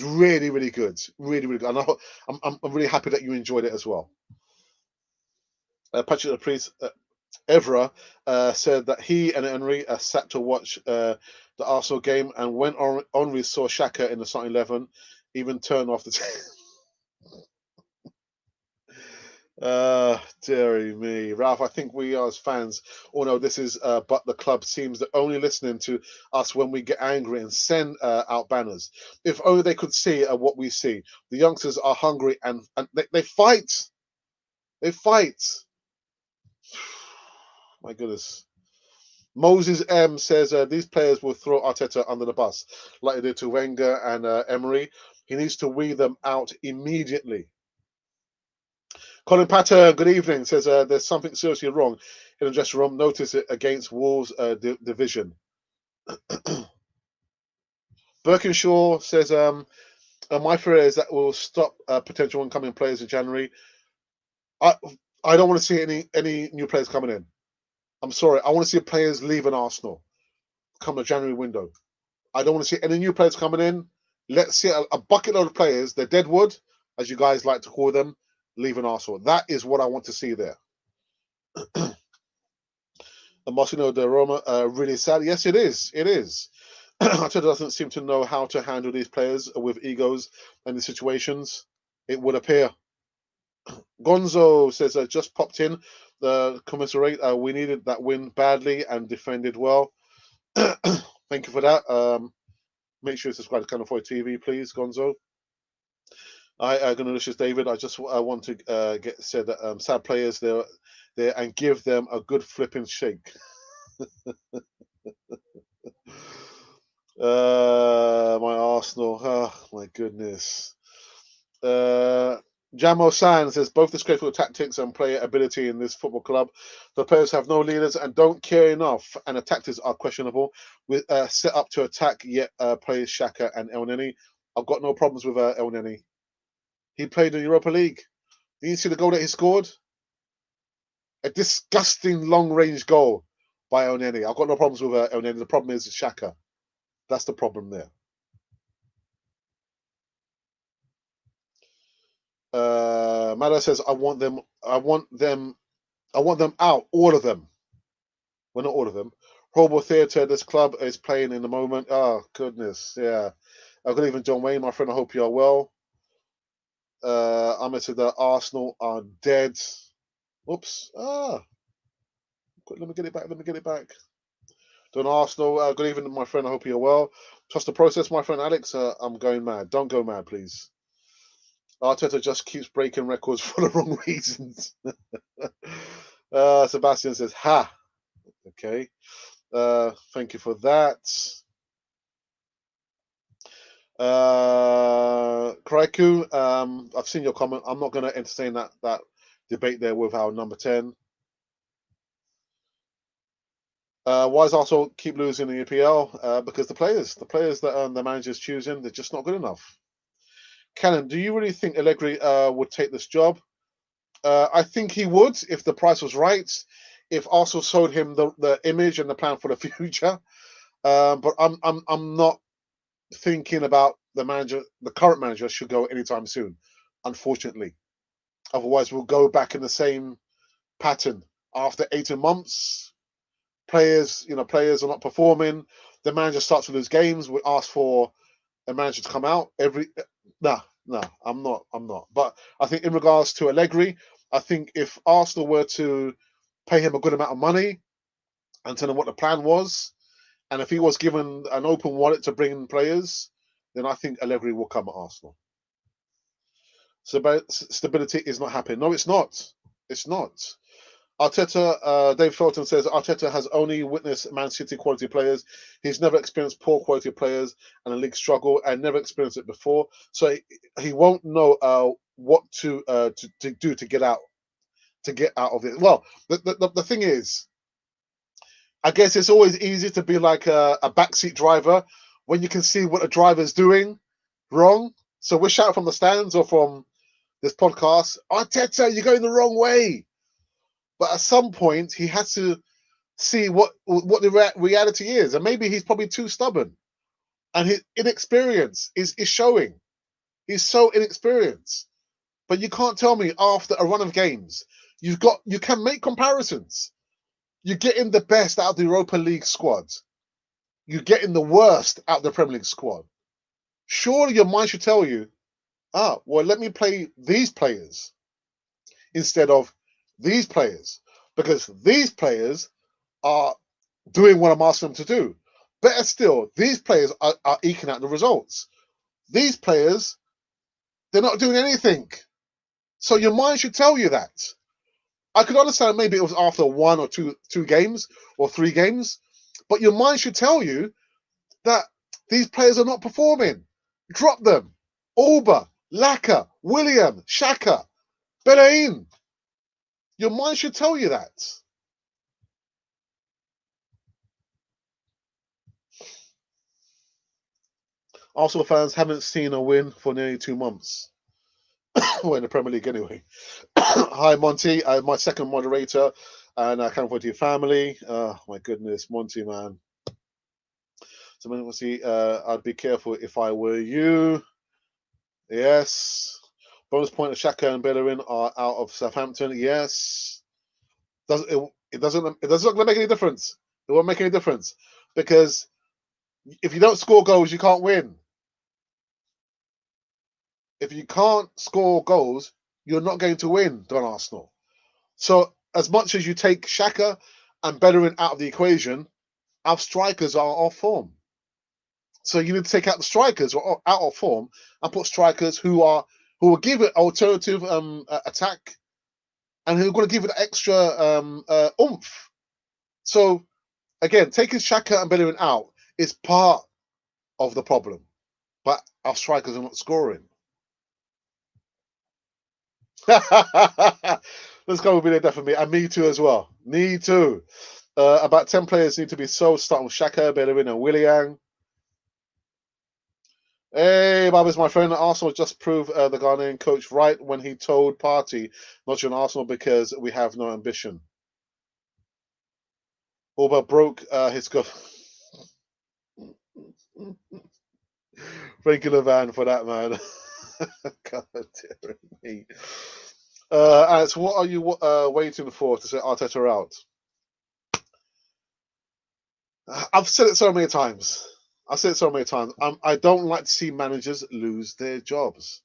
Speaker 1: really, really good, really, really good. And I'm really happy that you enjoyed it as well. Patrick the Priest, Evra, said that he and Henry sat to watch the Arsenal game, and when Henry saw Xhaka in the starting 11, even turned off the dearie me. Ralph, I think we as fans all know this is but the club seems to only listening to us when we get angry and send out banners. If only they could see what we see. The youngsters are hungry and they fight. They fight. My goodness. Moses M says these players will throw Arteta under the bus like they did to Wenger and Emery. He needs to weed them out immediately. Colin Patter, good evening, says there's something seriously wrong in the dressing room. Notice it against Wolves' division. Birkinshaw says my fear is that will stop potential incoming players in January. I don't want to see any new players coming in. I'm sorry. I want to see players leaving Arsenal come the January window. I don't want to see any new players coming in. Let's see a bucket load of players, the deadwood, as you guys like to call them, leaving Arsenal. That is what I want to see there. Marcino de Roma, really sad. Yes, it is. It is. Arteta doesn't seem to know how to handle these players with egos and the situations. It would appear. Gonzo says, just popped in. The commiserate. We needed that win badly and defended well. Thank you for that. Make sure you subscribe to Canal 4 TV, please, Gonzo. Gunalicious David, I just want to get said that sad players there and give them a good flipping shake. My Arsenal, oh my goodness. Jamo San says both disgraceful tactics and player ability in this football club. The players have no leaders and don't care enough, and the tactics are questionable. With set up to attack, yet plays Xhaka and El Neni I've got no problems with El Neni. He played in Europa League. Did you see the goal that he scored? A disgusting long-range goal by El Neni. I've got no problems with El Neni. The problem is Xhaka. That's the problem there. Mada says, I want them out, all of them. Well, not all of them. Horrible Theatre, this club is playing in the moment. Oh, goodness, yeah. Good evening, John Wayne, my friend. I hope you are well. Ahmed said that Arsenal are dead. Oops. Let me get it back. Don Arsenal, good evening, my friend. I hope you're well. Trust the process, my friend Alex. I'm going mad. Don't go mad, please. Arteta just keeps breaking records for the wrong reasons. Sebastian says, ha. Okay. Thank you for that. Kraiku, I've seen your comment. I'm not going to entertain that debate there with our number 10. Why does Arsenal keep losing in the EPL? Because the players that the manager's choosing, they're just not good enough. Cannon, do you really think Allegri would take this job? I think he would if the price was right, if Arsenal showed him the image and the plan for the future. But I'm not thinking about the current manager should go anytime soon, unfortunately. Otherwise, we'll go back in the same pattern after 18 months. Players are not performing. The manager starts to lose games. We ask for a manager to come out. No, I'm not. But I think in regards to Allegri, I think if Arsenal were to pay him a good amount of money and tell him what the plan was, and if he was given an open wallet to bring in players, then I think Allegri will come at Arsenal. So stability is not happening. No, it's not. It's not. Arteta, Dave Felton says, Arteta has only witnessed Man City quality players. He's never experienced poor quality players and a league struggle, and never experienced it before. So he won't know what to do to get out of it. Well, the thing is, I guess it's always easy to be like a backseat driver when you can see what a driver's doing wrong. So we're shouting from the stands or from this podcast, Arteta, you're going the wrong way. But at some point, he has to see what the reality is. And maybe he's probably too stubborn. And his inexperience is showing. He's so inexperienced. But you can't tell me after a run of games, you can make comparisons. You're getting the best out of the Europa League squad. You're getting the worst out of the Premier League squad. Surely your mind should tell you, well, let me play these players instead of these players, because these players are doing what I'm asking them to do. Better still, these players are eking out the results. These players, they're not doing anything. So your mind should tell you that. I could understand maybe it was after one or two games or 3 games, but your mind should tell you that these players are not performing. Drop them. Auba, Laka, William, Xhaka, Benaim. Your mind should tell you that. Arsenal fans haven't seen a win for nearly 2 months. Well, in the Premier League anyway. Hi, Monty, my second moderator, and I can't wait to your family. Oh, my goodness, Monty, man. So, Monty, I'd be careful if I were you. Yes. Bonus point of Xhaka and Bellerin are out of Southampton. Yes. It doesn't make any difference. It won't make any difference because if you don't score goals, you can't win. If you can't score goals, you're not going to win, Don Arsenal. So as much as you take Xhaka and Bellerin out of the equation, our strikers are off form. So you need to take out the strikers or out of form and put strikers who will give it alternative attack and who are going to give it extra oomph. So again, taking Xhaka and Bellerin out is part of the problem, but our strikers are not scoring. Let's go with Billy definitely, and me too as well. Me too. About 10 players need to be sold, starting with Xhaka, Bellerin, and Willian. Hey, Bob, is my friend. Arsenal just proved the Ghanaian coach right when he told Party not to join Arsenal because we have no ambition. Auba broke his go. Thank you, Levan, for that, man. God dear me. Alex, what are you waiting for to say Arteta out? I've said it so many times. I've said it so many times. I don't like to see managers lose their jobs.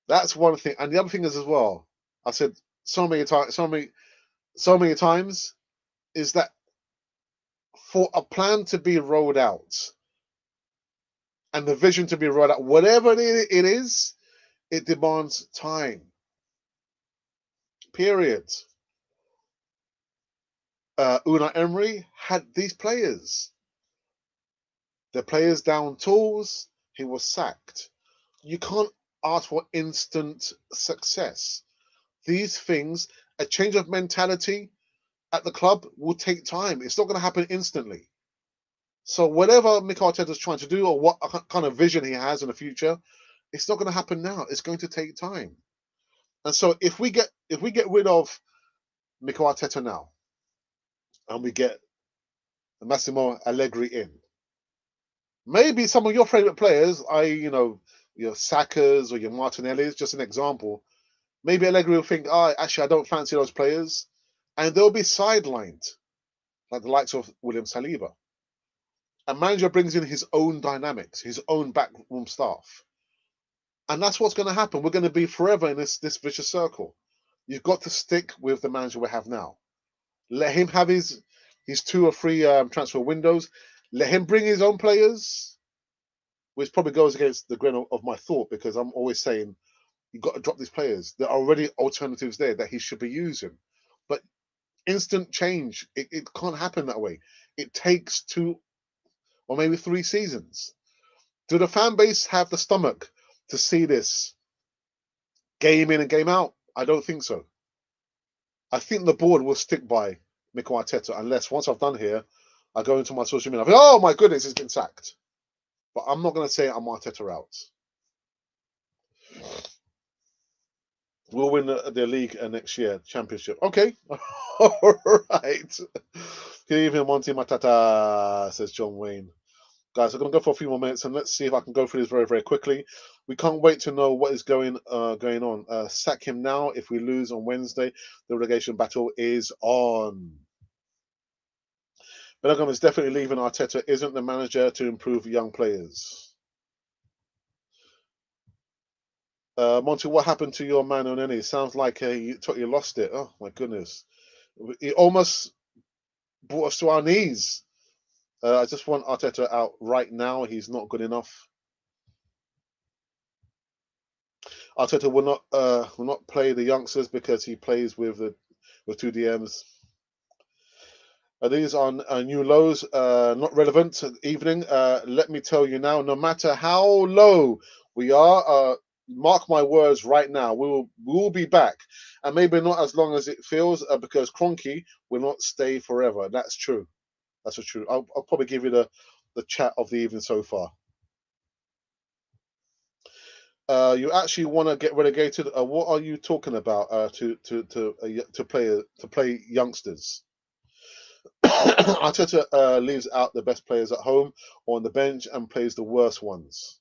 Speaker 1: That's one thing, and the other thing is as well. I said so many times, so many times, is that for a plan to be rolled out and the vision to be rolled out, whatever it is, it demands time. Period. Unai Emery had these players. The players down tools. He was sacked. You can't ask for instant success. These things, a change of mentality at the club will take time. It's not going to happen instantly. So whatever Mikel Arteta is trying to do, or what kind of vision he has in the future, it's not going to happen now. It's going to take time. And so if we get rid of Mikel Arteta now, and we get Massimo Allegri in, maybe some of your favorite players, your Sakas or your Martinellis, just an example. Maybe Allegri will think, actually, I don't fancy those players, and they'll be sidelined, like the likes of William Saliba. A manager brings in his own dynamics, his own backroom staff. And that's what's going to happen. We're going to be forever in this vicious circle. You've got to stick with the manager we have now. Let him have his 2 or 3 transfer windows. Let him bring his own players, which probably goes against the grain of my thought, because I'm always saying you've got to drop these players. There are already alternatives there that he should be using. But instant change, it can't happen that way. It takes 2 or maybe 3 seasons. Do the fan base have the stomach to see this game in and game out? I don't think so. I think the board will stick by Mikel Arteta unless once I've done here, I go into my social media. I think, oh my goodness, he's been sacked. But I'm not going to say I'm Arteta out. We'll win the league next year, championship. Okay, all right. Good evening, Monty Matata, says John Wayne. Guys, I'm going to go for a few more minutes and let's see if I can go through this very, very quickly. We can't wait to know what is going on. Sack him now. If we lose on Wednesday, the relegation battle is on. Bellingham is definitely leaving. Arteta isn't the manager to improve young players. Monty, what happened to your man on any? Sounds like you lost it. Oh my goodness. He almost brought us to our knees. I just want Arteta out right now. He's not good enough. Arteta will not play the youngsters because he plays with 2 DMs. These are new lows, not relevant. Evening. Let me tell you now, no matter how low we are, mark my words right now, we will be back, and maybe not as long as it feels, because Kroenke will not stay forever. That's true. That's true. I'll probably give you the chat of the evening so far. You actually want to get relegated? What are you talking about? To play youngsters? Arteta leaves out the best players at home or on the bench and plays the worst ones.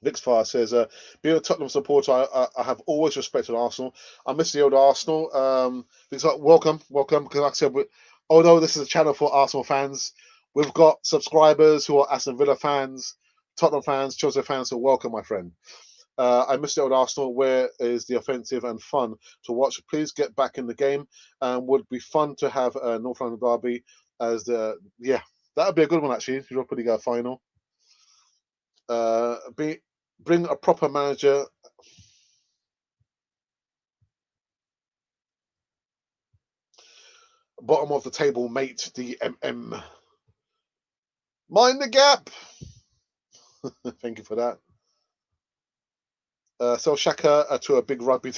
Speaker 1: Vixfire says, being a Tottenham supporter, I have always respected Arsenal. I miss the old Arsenal. Welcome. Because like I said, although this is a channel for Arsenal fans, we've got subscribers who are Aston Villa fans, Tottenham fans, Chelsea fans. So welcome, my friend. I miss the old Arsenal. Where is the offensive and fun to watch? Please get back in the game. Would be fun to have a North London derby as that would be a good one actually. Europa League final. Bring a proper manager. Bottom of the table, mate. DMM. Mind the gap. Thank you for that. Sell Xhaka to a big rugby.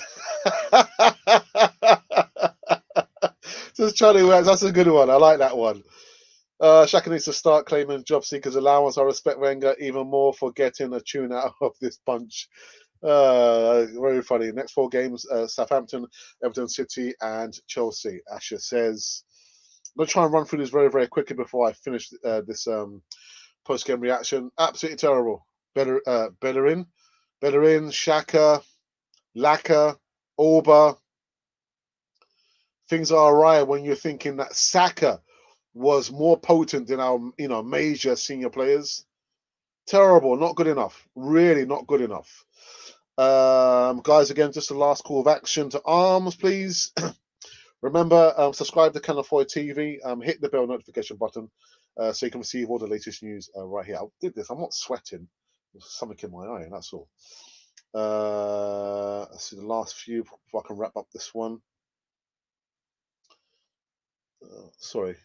Speaker 1: Just Charlie Wax. That's a good one. I like that one. Xhaka needs to start claiming job seekers allowance. I respect Wenger even more for getting a tune out of this bunch. Very funny. Next 4 games: Southampton, Everton, City, and Chelsea. Asher says, "I'm gonna try and run through this very, very quickly before I finish this post-game reaction. Absolutely terrible. Bellerin, Xhaka, Laka, Orba. Things are alright when you're thinking that Saka was more potent than our, major senior players. Terrible, not good enough. Really not good enough. Guys, again, just the last call of action to arms, please. Remember, subscribe to Can Afford TV. Hit the bell notification button so you can receive all the latest news right here. I did this. I'm not sweating. There's something in my eye, and that's all. Let's see the last few before I can wrap up this one. Sorry.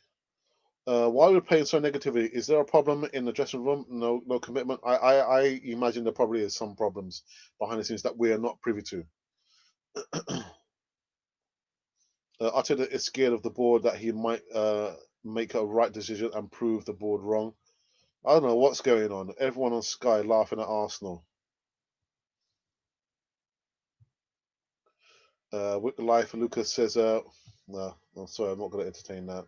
Speaker 1: Why are we playing so negatively? Is there a problem in the dressing room? No commitment. I imagine there probably is some problems behind the scenes that we are not privy to. Arteta is scared of the board that he might make a right decision and prove the board wrong. I don't know what's going on. Everyone on Sky laughing at Arsenal. With life, Lucas says, no, I'm sorry, I'm not going to entertain that.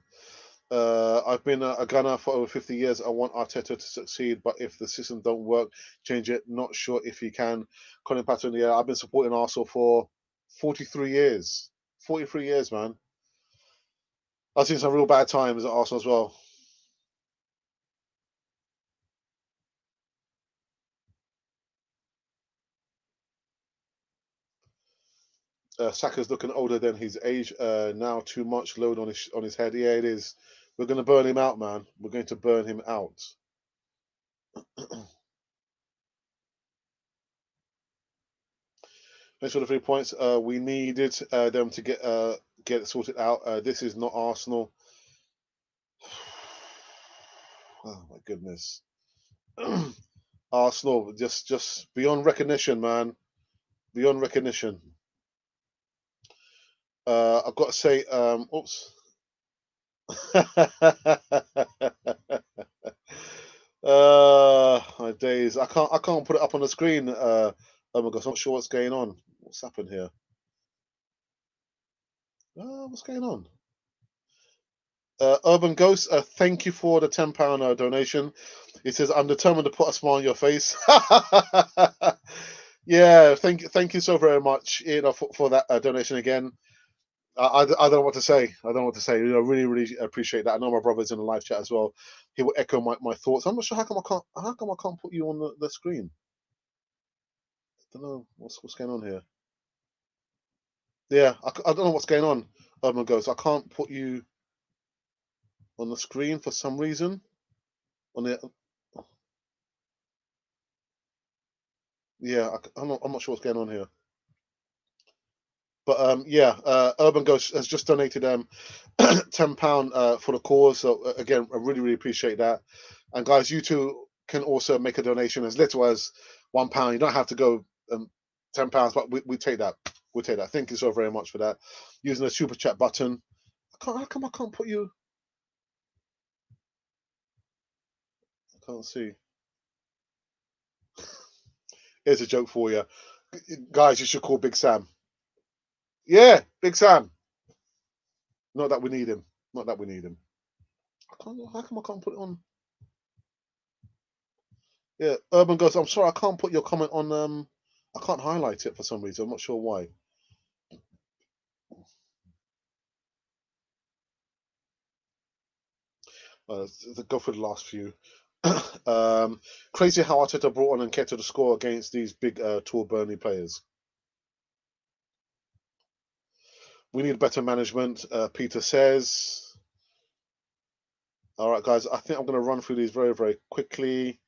Speaker 1: I've been a gunner for over 50 years. I want Arteta to succeed, but if the system don't work, change it. Not sure if he can. Colin Patton, yeah, I've been supporting Arsenal for 43 years. 43 years, man. I've seen some real bad times at Arsenal as well. Saka's looking older than his age now. Too much load on his head. Yeah, it is. We're going to burn him out, man. We're going to burn him out. Thanks for the 3 points. We needed them to get it sorted out. This is not Arsenal. Oh my goodness. Arsenal just beyond recognition, man. Beyond recognition. I've got to say, oops. My days. I can't put it up on the screen. Oh my gosh, I'm not sure what's going on. What's happened here? What's going on? Urban Ghost, thank you for the £10 donation. He says, "I'm determined to put a smile on your face." Yeah, thank you so very much, for that donation again. I don't know what to say. I don't know what to say. Really, really appreciate that. I know my brother's in the live chat as well. He will echo my thoughts. I'm not sure how come I can't put you on the screen. I don't know what's going on here. Yeah, I don't know what's going on. Urban Ghost, I can't put you on the screen for some reason. On the Yeah, I'm not sure what's going on here. But yeah, Urban Ghost has just donated £10 for the cause. So again, I really, really appreciate that. And guys, you too can also make a donation as little as £1. You don't have to go £10, but we take that. We'll take that. Thank you so very much for that. Using the super chat button. How come I can't put you? I can't see. Here's a joke for you, guys. You should call Big Sam. Yeah, Big Sam. Not that we need him. Not that we need him. How come I can't put it on? Yeah, Urban Ghost. I'm sorry, I can't put your comment on. I can't highlight it for some reason. I'm not sure why. Go for the last few. Crazy how Arteta brought on Nketiah to score against these big, tall Burnley players. We need better management. Peter says. All right, guys. I think I'm going to run through these very, very quickly.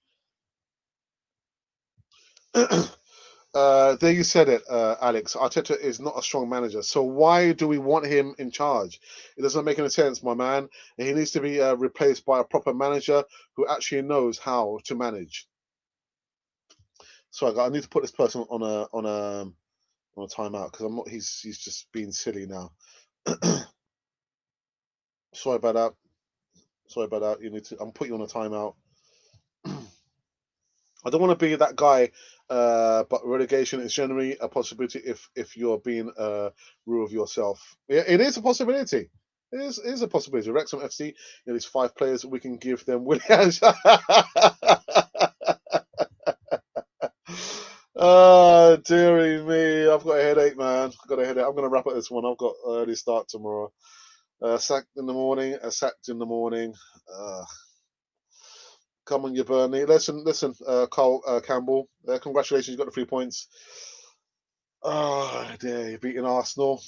Speaker 1: There you said it, Alex. Arteta is not a strong manager, so why do we want him in charge? It doesn't make any sense, my man. He needs to be replaced by a proper manager who actually knows how to manage. So I need to put this person on a timeout because I'm not. He's just being silly now. Sorry about that. Sorry about that. You need to. I'm putting you on a timeout. I don't want to be that guy, but relegation is generally a possibility if you're being real of yourself. Yeah, it is a possibility. It is a possibility. Wrexham FC, these 5 players we can give them. Williams. Oh, dearie me. I've got a headache, man. I've got a headache. I'm going to wrap up this one. I've got early start tomorrow. Sacked in the morning. Sacked in the morning. Come on, you Burnley. Listen, Carl Campbell. Congratulations, you got the 3 points. Oh, dear, you're beating Arsenal.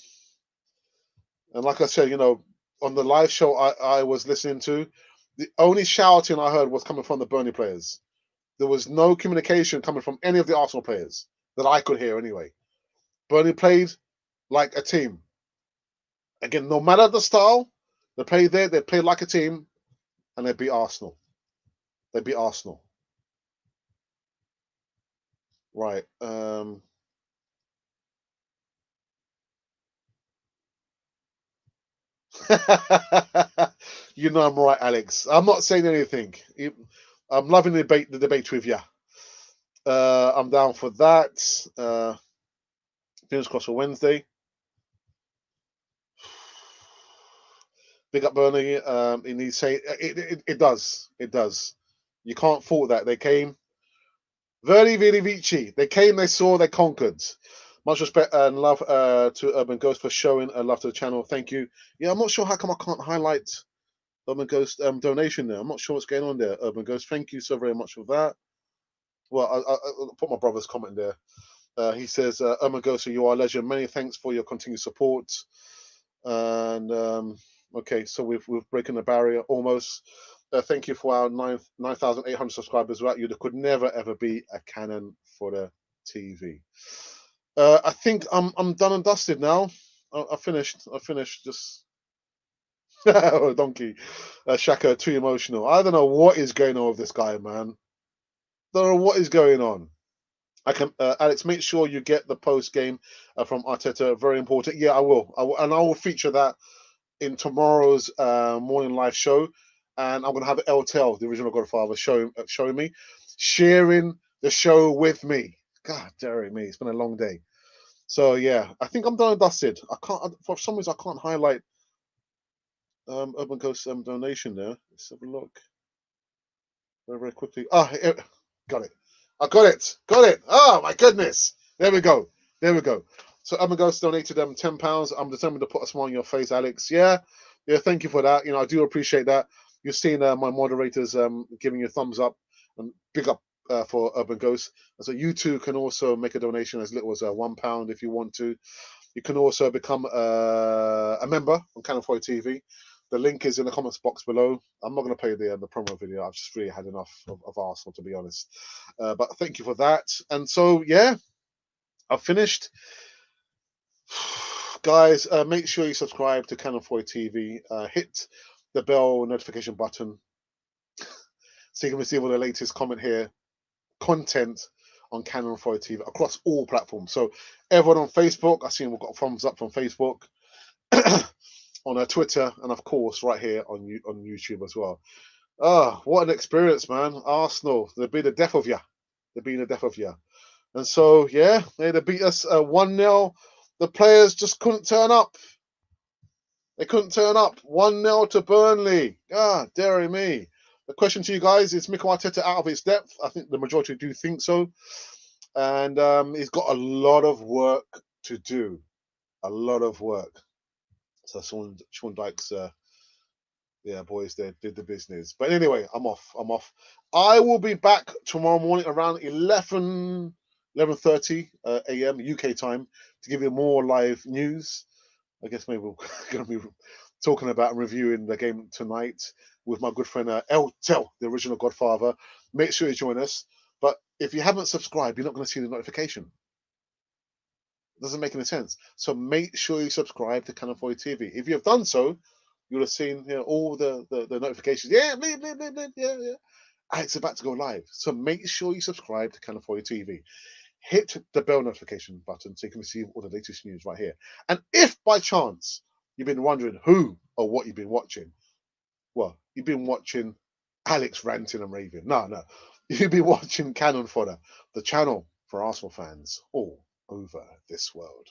Speaker 1: And like I said, on the live show I was listening to, the only shouting I heard was coming from the Burnley players. There was no communication coming from any of the Arsenal players that I could hear anyway. Burnley played like a team. Again, no matter the style, they played like a team, and they beat Arsenal. They beat Arsenal. Right. You know I'm right, Alex. I'm not saying anything. I'm loving the debate with you. I'm down for that. Fingers crossed for Wednesday. Big up Burnley. It needs say it does. It does. You can't fault that. They came very, very Vici. They came, they saw, they conquered. Much respect and love to Urban Ghost for showing love to the channel. Thank you. Yeah, I'm not sure how come I can't highlight Urban Ghost donation there. I'm not sure what's going on there, Urban Ghost. Thank you so very much for that. Well, I'll put my brother's comment there. He says, Urban Ghost, you are a legend. Many thanks for your continued support. And okay, so we've broken the barrier almost. Thank you for our 9,800 subscribers. Right, you could never ever be a cannon for the TV. I think I'm done and dusted now. I finished. Just oh, donkey. Xhaka, too emotional. I don't know what is going on with this guy, man. Don't know what is going on. I can, Alex, make sure you get the post game from Arteta. Very important. Yeah, I will. And I will feature that in tomorrow's morning live show. And I'm going to have LTL, the original Godfather, showing me, sharing the show with me. God, dare me. It's been a long day. So, yeah, I think I'm done and dusted. I can't, for some reason, I can't highlight Urban Ghost donation there. Let's have a look very, very quickly. Got it. I got it. Got it. Oh, my goodness. There we go. There we go. So Urban Ghost donated them £10. I'm determined to put a smile on your face, Alex. Yeah. Yeah, thank you for that. I do appreciate that. You've seen my moderators giving you a thumbs up and big up for Urban Ghost. And so you too can also make a donation as little as £1 if you want to. You can also become a member on Cannon 4 TV. The link is in the comments box below. I'm not going to play the promo video. I've just really had enough of Arsenal, to be honest. But thank you for that. And so, yeah, I've finished. Guys, make sure you subscribe to Cannon 4 TV. Hit the bell notification button so you can receive all the latest content on Cannon 4 TV across all platforms. So everyone on Facebook, I see we've got a thumbs up from Facebook. On Twitter, and of course right here on YouTube as well. What an experience, man. Arsenal, they've been the death of you. They've been the death of you. And so, yeah, they beat us 1-0. The players just couldn't turn up. They couldn't turn up. 1-0 to Burnley. Dearie me. The question to you guys is Mikel Arteta out of his depth? I think the majority do think so. And he's got a lot of work to do. A lot of work. So Sean Dykes, yeah, boys, they did the business. But anyway, I'm off. I will be back tomorrow morning around 11:30 a.m. UK time to give you more live news. I guess maybe we're going to be talking about and reviewing the game tonight with my good friend El Tel, the original Godfather. Make sure you join us. But if you haven't subscribed, you're not going to see the notification. It doesn't make any sense. So make sure you subscribe to Cannon 4 TV. If you have done so, you'll have seen all the notifications. Yeah, yeah. It's about to go live. So make sure you subscribe to Cannon 4 TV. Hit the bell notification button so you can receive all the latest news right here. And if by chance you've been wondering who or what you've been watching, well, You've been watching Alex ranting and raving. No, no. You've been watching Cannon Fodder, the channel for Arsenal fans all over this world.